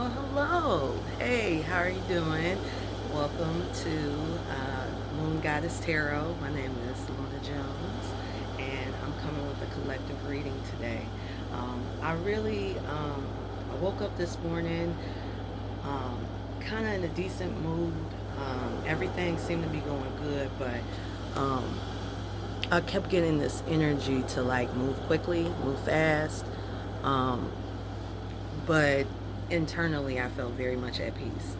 Well, hello. Hey, how are you doing? Welcome to Moon Goddess Tarot. My name is Luna Jones, and I'm coming with a collective reading today. I woke up this morning kind of in a decent mood. Everything seemed to be going good, but I kept getting this energy to like move quickly, move fast. Um, but internally I felt very much at peace.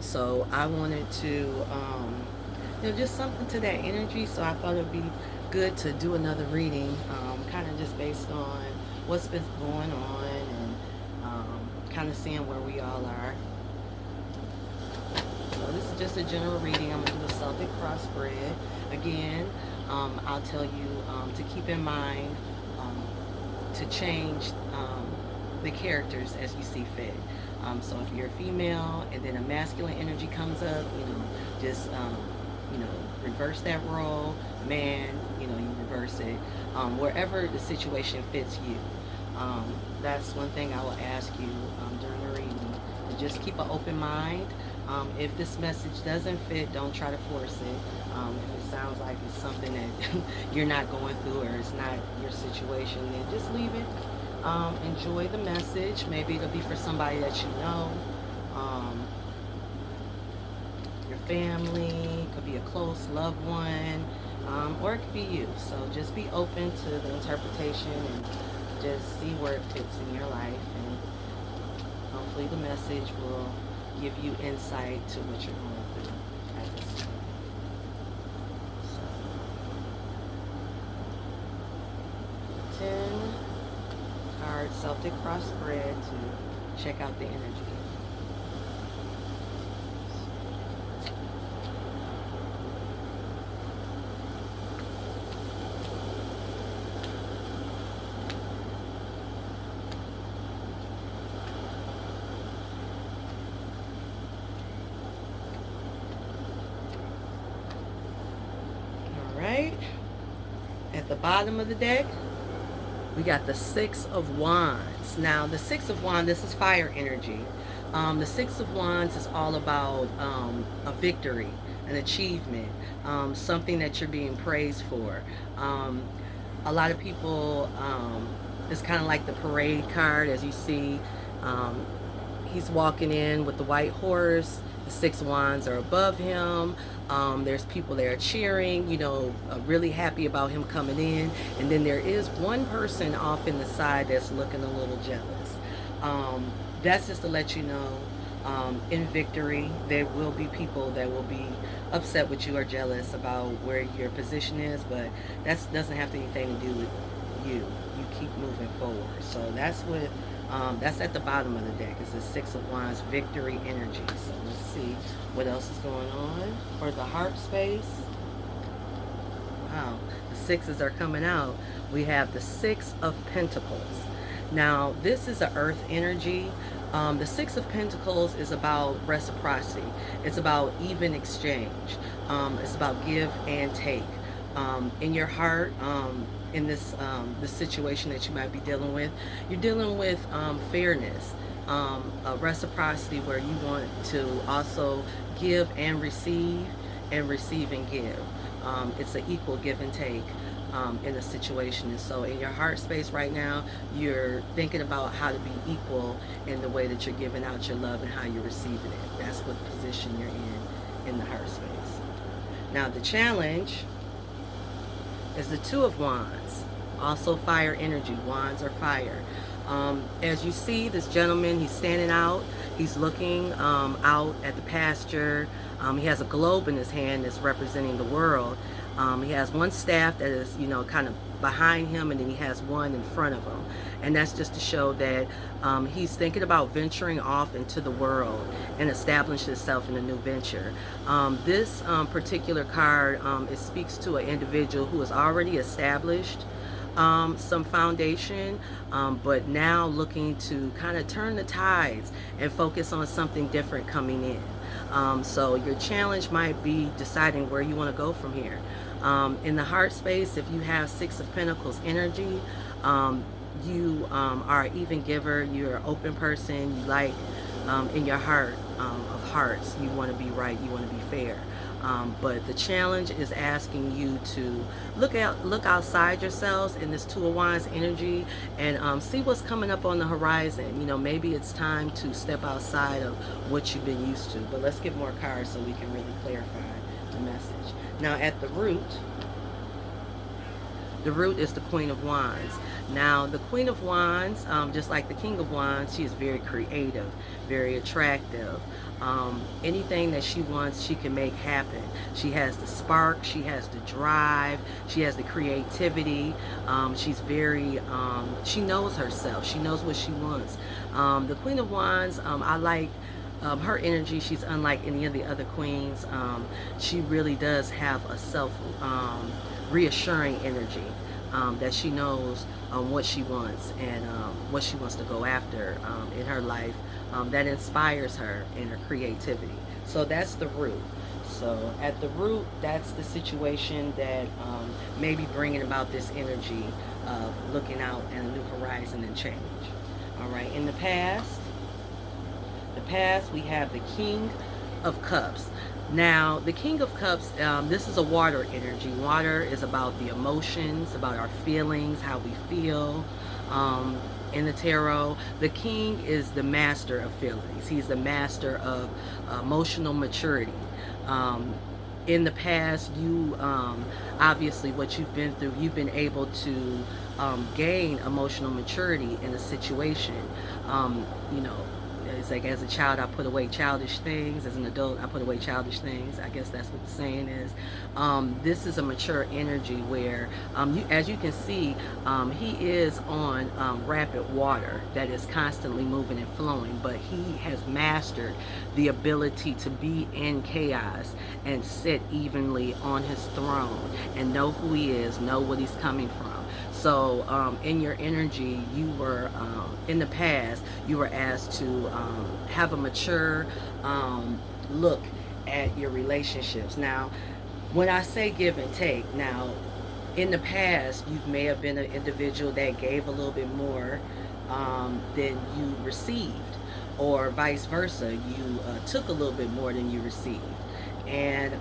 So I wanted to, just something to that energy. So I thought it'd be good to do another reading, kind of just based on what's been going on and kind of seeing where we all are. So this is just a general reading. I'm going to do a Celtic Cross spread. Again, I'll tell you to keep in mind to change the characters as you see fit. So if you're a female and then a masculine energy comes up, just reverse that role. Man, you reverse it. Wherever the situation fits you. That's one thing I will ask you during the reading. To just keep an open mind. If this message doesn't fit, don't try to force it. If it sounds like it's something that you're not going through or it's not your situation, then just leave it. Enjoy the message. Maybe it'll be for somebody that you know. Your family, could be a close loved one, or it could be you. So just be open to the interpretation and just see where it fits in your life. And hopefully the message will give you insight to what you're going through at this time. So, 10 card Celtic Cross spread to check out the energy. All right. At the bottom of the deck, we got the Six of Wands. Now, the Six of Wands, this is fire energy. The Six of Wands is all about a victory, an achievement, something that you're being praised for. A lot of people, it's kind of like the parade card, as you see. He's walking in with the white horse. The Six of Wands are above him. There's people there cheering, really happy about him coming in. And then there is one person off in the side that's looking a little jealous. That's just to let you know, in victory, there will be people that will be upset with you or jealous about where your position is, but that doesn't have anything to do with you. You keep moving forward. So that's at the bottom of the deck. It's the Six of Wands, victory energy. So let's see what else is going on for the heart space. Wow, the sixes are coming out. We have the Six of Pentacles. Now, this is an earth energy. The Six of Pentacles is about reciprocity. It's about even exchange. It's about give and take. In your heart, in this situation that you might be dealing with, you're dealing with fairness, a reciprocity where you want to also give and receive and give. It's an equal give and take in a situation. And so in your heart space right now, you're thinking about how to be equal in the way that you're giving out your love and how you're receiving it. That's what position you're in the heart space. Now the challenge is the Two of Wands, also fire energy. Wands are fire. As you see, this gentleman, he's standing out. He's looking out at the pasture. He has a globe in his hand that's representing the world. He has one staff that is, kind of behind him, and then he has one in front of him. And that's just to show that he's thinking about venturing off into the world and establish himself in a new venture. This particular card, it speaks to an individual who is already established some foundation, but now looking to kind of turn the tides and focus on something different coming in. So your challenge might be deciding where you want to go from here. In the heart space, if you have Six of Pentacles energy, you are an even giver, you're an open person, you like in your heart of hearts, you want to be right, you want to be fair. But the challenge is asking you to look outside yourselves in this Two of Wands energy, and see what's coming up on the horizon. Maybe it's time to step outside of what you've been used to. But let's get more cards so we can really clarify the message. Now, at the root is the Queen of Wands. Now, the Queen of Wands, just like the King of Wands, she is very creative, very attractive. Anything that she wants, she can make happen. She has the spark, she has the drive, she has the creativity. She's very, she knows herself, she knows what she wants. The Queen of Wands, I like her energy. She's unlike any of the other queens. She really does have a reassuring energy, that she knows what she wants, and what she wants to go after in her life, that inspires her in her creativity. So that's the root. So at the root, that's the situation that may be bringing about this energy of looking out at a new horizon and change. All right, in the past, we have the King of Cups. Now, the King of Cups, this is a water energy. Water is about the emotions, about our feelings, how we feel. In the tarot, the King is the master of feelings. He's the master of emotional maturity. In the past, you obviously what you've been through, you've been able to gain emotional maturity in a situation. You know, it's like, as a child, I put away childish things. As an adult, I put away childish things. I guess that's what the saying is. This is a mature energy where, as you can see, he is on rapid water that is constantly moving and flowing, but he has mastered the ability to be in chaos and sit evenly on his throne and know who he is, know what he's coming from. So in your energy, you were, in the past, you were asked to have a mature look at your relationships. Now, when I say give and take, now, in the past, you may have been an individual that gave a little bit more than you received, or vice versa. You took a little bit more than you received. And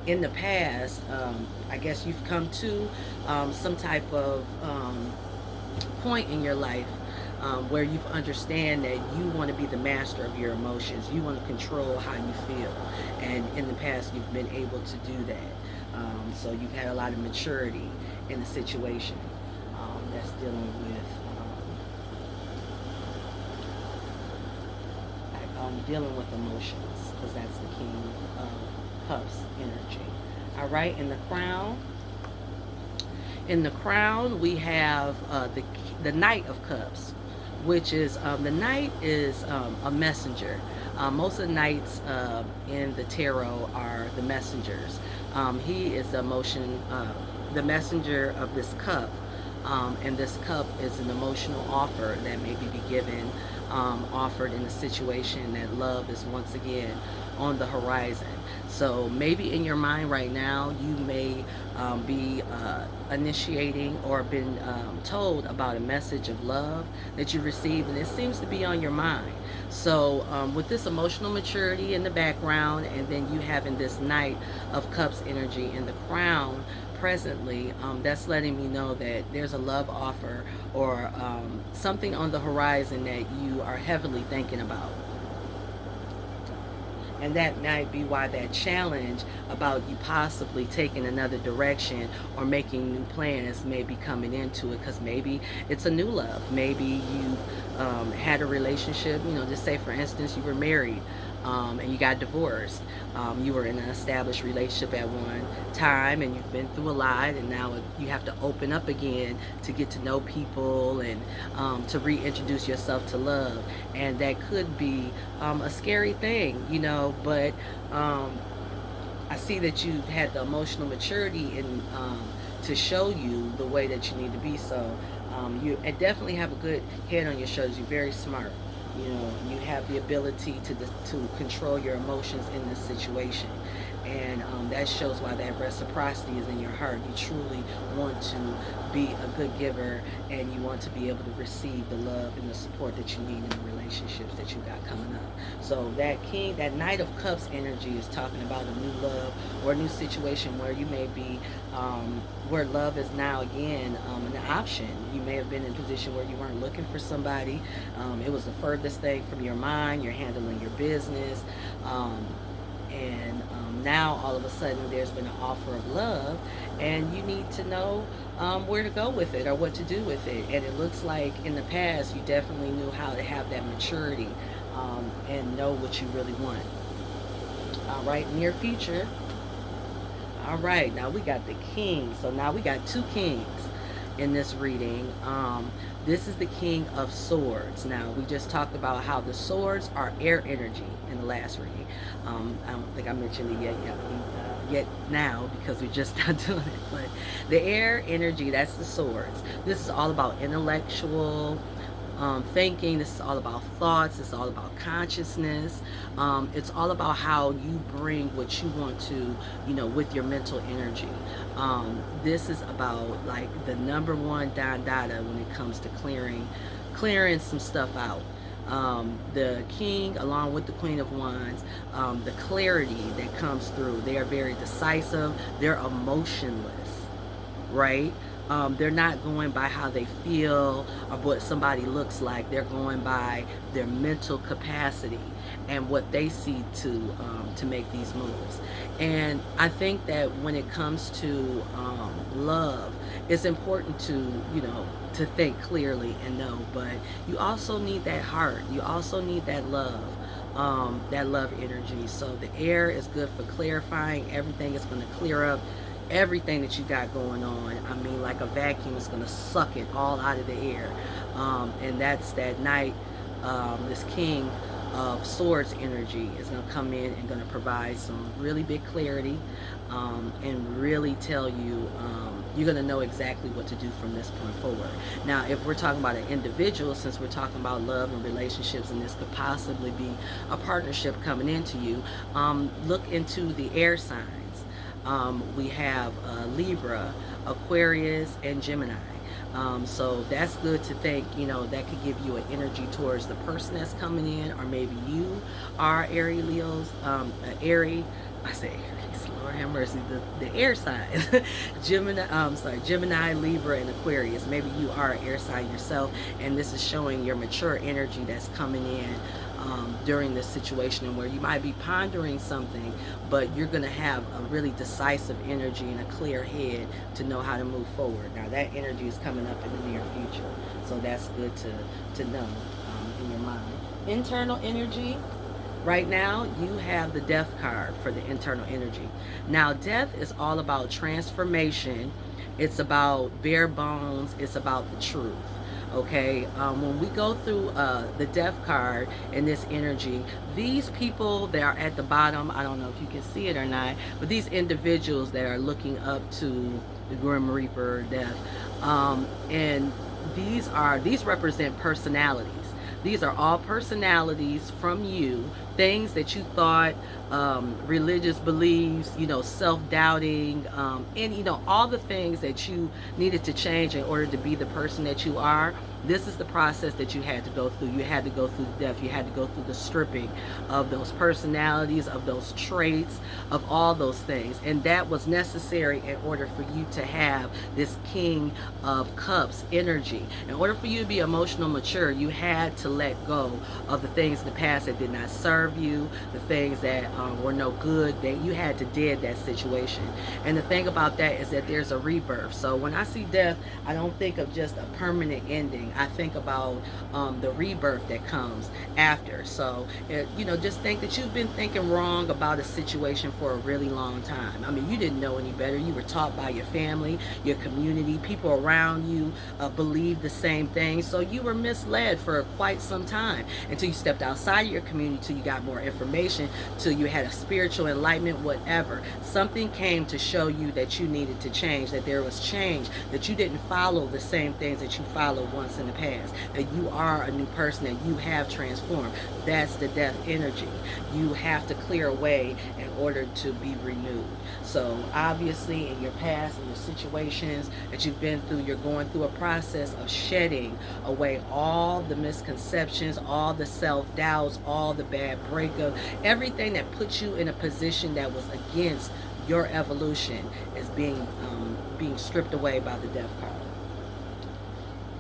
in the past, I guess you've come to some type of point in your life where you understand that you want to be the master of your emotions. You want to control how you feel. And in the past, you've been able to do that. So you've had a lot of maturity in the situation that's dealing with dealing with emotions, because that's the King of Cups energy. All right, in the crown. In the crown, we have the Knight of Cups, which is the Knight is a messenger. Most of the knights in the tarot are the messengers. He is the messenger of this cup, and this cup is an emotional offer that may be given, offered in a situation that love is once again on the horizon. So maybe in your mind right now, you may be initiating or been told about a message of love that you received, and it seems to be on your mind. So with this emotional maturity in the background, and then you having this Knight of Cups energy in the crown presently, that's letting me know that there's a love offer or something on the horizon that you are heavily thinking about. And that might be why that challenge about you possibly taking another direction or making new plans may be coming into it, because maybe it's a new love. Maybe you've had a relationship, just say for instance you were married and you got divorced. You were in an established relationship at one time and you've been through a lot, and now you have to open up again to get to know people and to reintroduce yourself to love. And that could be a scary thing, but I see that you've had the emotional maturity in, to show you the way that you need to be. So you definitely have a good head on your shoulders. You're very smart. You have the ability to control your emotions in this situation. And that shows why that reciprocity is in your heart. You truly want to be a good giver, and you want to be able to receive the love and the support that you need in the relationships that you got coming up. So that Knight of Cups energy is talking about a new love or a new situation where you may be, where love is now again an option. You may have been in a position where you weren't looking for somebody. It was the furthest thing from your mind. You're handling your business. And now all of a sudden there's been an offer of love, and you need to know where to go with it or what to do with it. And it looks like in the past you definitely knew how to have that maturity and know what you really want. All right, near future. All right, now we got the king. So now we got two kings in this reading. This is the King of Swords. Now, we just talked about how the swords are air energy in the last reading. I don't think I mentioned it yet now because we just not doing it. But the air energy, that's the swords. This is all about intellectual thinking. This is all about thoughts. It's all about consciousness. It's all about how you bring what you want to, with your mental energy. This is about like the number one data when it comes to clearing some stuff out. The king, along with the Queen of Wands, the clarity that comes through. They are very decisive. They're emotionless, right? They're not going by how they feel or what somebody looks like. They're going by their mental capacity and what they see to make these moves. And I think that when it comes to love, it's important to think clearly and know, but you also need that heart. You also need that love. That love energy. So the air is good for clarifying everything. It's going to clear up everything that you got going on. I mean, like a vacuum is going to suck it all out of the air. And that's that Knight, this King of Swords energy is going to come in and going to provide some really big clarity and really tell you, you're going to know exactly what to do from this point forward. Now, if we're talking about an individual, since we're talking about love and relationships, and this could possibly be a partnership coming into you, look into the air signs. We have Libra, Aquarius, and Gemini. So that's good to think, that could give you an energy towards the person that's coming in, or maybe you are Aries, Leos, I say Aries, Lord have mercy, the air sign. Gemini, Libra, and Aquarius. Maybe you are an air sign yourself, and this is showing your mature energy that's coming in during this situation, and where you might be pondering something, but you're going to have a really decisive energy and a clear head to know how to move forward. Now that energy is coming up in the near future, so that's good to know in your mind. Internal energy. Right now, you have the Death card for the internal energy. Now, death is all about transformation. It's about bare bones. It's about the truth. Okay, when we go through the Death card in this energy, these people that are at the bottom, I don't know if you can see it or not, but these individuals that are looking up to the Grim Reaper, Death, and these represent personalities. These are all personalities from you, things that you thought, religious beliefs, self-doubting, and, all the things that you needed to change in order to be the person that you are. This is the process that you had to go through. You had to go through death. You had to go through the stripping of those personalities, of those traits, of all those things. And that was necessary in order for you to have this King of Cups energy. In order for you to be emotional mature, you had to let go of the things in the past that did not serve you, the things that were no good, that you had to dead that situation. And the thing about that is that there's a rebirth. So when I see death, I don't think of just a permanent ending. I think about the rebirth that comes after. So, just think that you've been thinking wrong about a situation for a really long time. I mean, you didn't know any better. You were taught by your family, your community, people around you believed the same thing. So you were misled for quite some time until you stepped outside of your community, till you got got more information, till you had a spiritual enlightenment, whatever. Something came to show you that you needed to change, that there was change, that you didn't follow the same things that you followed once in the past, that you are a new person, that you have transformed. That's the death energy. You have to clear away in order to be renewed. So obviously in your past, in your situations that you've been through, you're going through a process of shedding away all the misconceptions, all the self-doubts, all the bad breakup, everything that put you in a position that was against your evolution is being stripped away by the death card.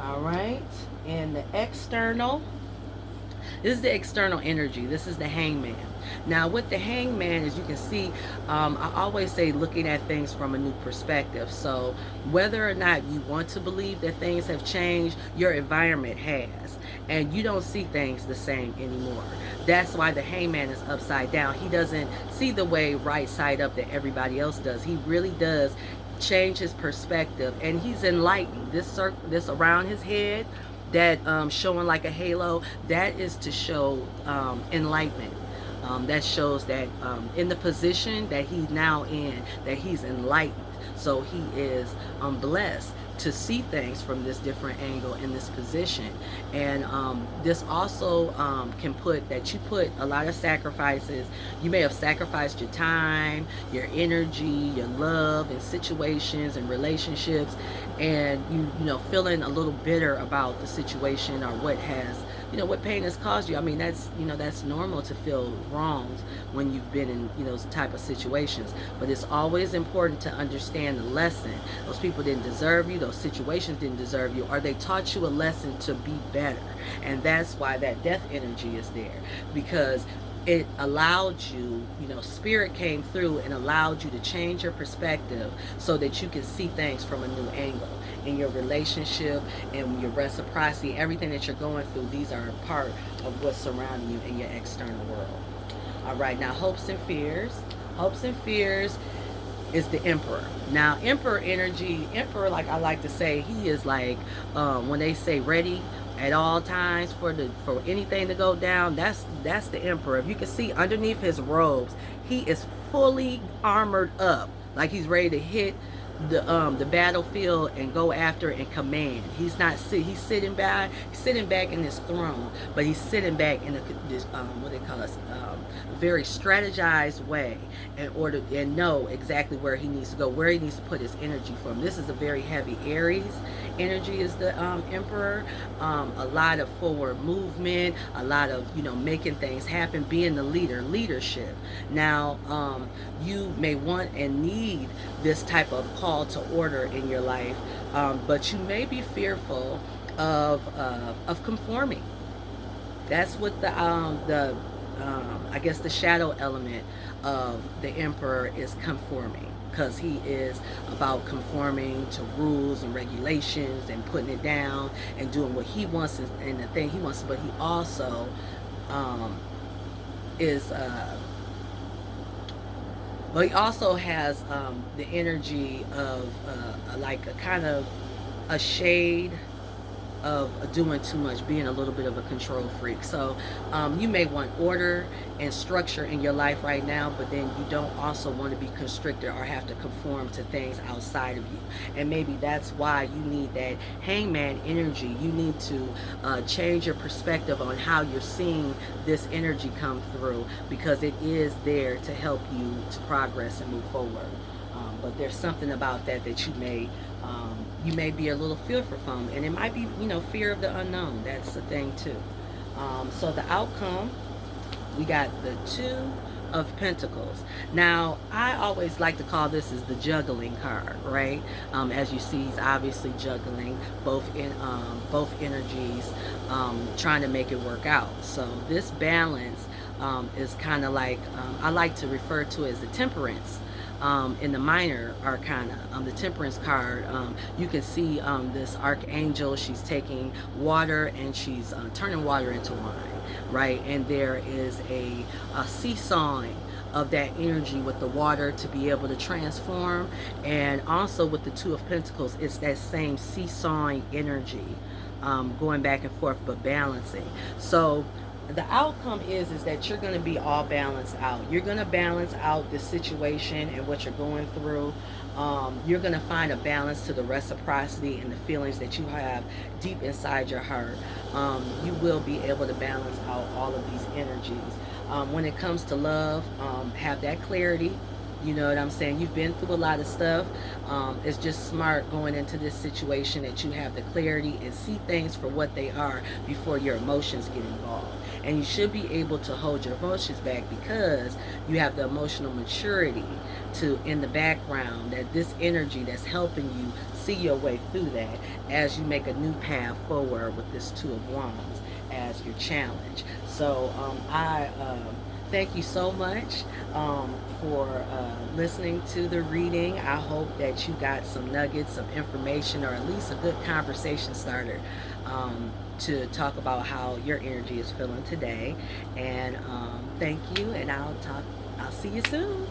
All right, and the external, this is the external energy. This is the hangman. Now with the hangman, as you can see, I always say looking at things from a new perspective. So whether or not you want to believe that things have changed, your environment has. And you don't see things the same anymore. That's why the hangman is upside down. He doesn't see the way right side up that everybody else does. He really does change his perspective, and he's enlightened. This circle, this around his head, that showing like a halo, that is to show enlightenment. That shows that in the position that he's now in, that he's enlightened. So he is blessed to see things from this different angle in this position. And this also can put that you put a lot of sacrifices. You may have sacrificed your time, your energy, your love and situations and relationships, and you know, feeling a little bitter about the situation or what has, you know, what pain has caused you. I mean, that's, you know, that's normal to feel wronged when you've been in, you know, those type of situations. But it's always important to understand the lesson. Those people didn't deserve you. Those situations didn't deserve you, or they taught you a lesson to be better. And that's why that death energy is there, because it allowed you, you know, spirit came through and allowed you to change your perspective so that you can see things from a new angle in your relationship and your reciprocity, everything that you're going through. These are a part of what's surrounding you in your external world. All right, now hopes and fears. Hopes and fears is the emperor. Now emperor energy, emperor, like I like to say, he is like when they say ready at all times for anything to go down, that's the emperor. If you can see underneath his robes, he is fully armored up, like he's ready to hit the battlefield and go after and command. He's not he's sitting back in his throne, but he's sitting back in this what they call it, very strategized way in order and know exactly where he needs to go, where he needs to put his energy from. This is a very heavy Aries energy, is the emperor. A lot of forward movement, a lot of, you know, making things happen, being the leader, leadership. Now you may want and need this type of call to order in your life, but you may be fearful of conforming. That's what the I guess the shadow element of the emperor is, conforming, because he is about conforming to rules and regulations and putting it down and doing what he wants and the thing he wants. But he also is but he also has the energy of like a kind of a shade of doing too much, being a little bit of a control freak. So you may want order and structure in your life right now, but then you don't also want to be constricted or have to conform to things outside of you. And maybe that's why you need that hangman energy. You need to change your perspective on how you're seeing this energy come through, because it is there to help you to progress and move forward. But there's something about that you may be a little fearful from, and it might be, you know, fear of the unknown. That's the thing too. So the outcome, we got the Two of Pentacles. Now I always like to call this as the juggling card, right? As you see, he's obviously juggling both energies, trying to make it work out. So this balance is kind of like, I like to refer to it as the temperance. In the minor arcana, the temperance card, you can see this archangel. She's taking water and she's turning water into wine, right? And there is a seesawing of that energy with the water to be able to transform. And also with the Two of Pentacles, it's that same seesawing energy, going back and forth but balancing. So the outcome is that you're going to be all balanced out. You're going to balance out this situation and what you're going through. You're going to find a balance to the reciprocity and the feelings that you have deep inside your heart. You will be able to balance out all of these energies. When it comes to love, have that clarity. You know what I'm saying? You've been through a lot of stuff. It's just smart going into this situation that you have the clarity and see things for what they are before your emotions get involved. And you should be able to hold your emotions back because you have the emotional maturity to in the background, that this energy that's helping you see your way through that as you make a new path forward with this Two of Wands as your challenge. So I thank you so much for listening to the reading. I hope that you got some nuggets of information, or at least a good conversation starter to talk about how your energy is feeling today. And thank you, and I'll see you soon.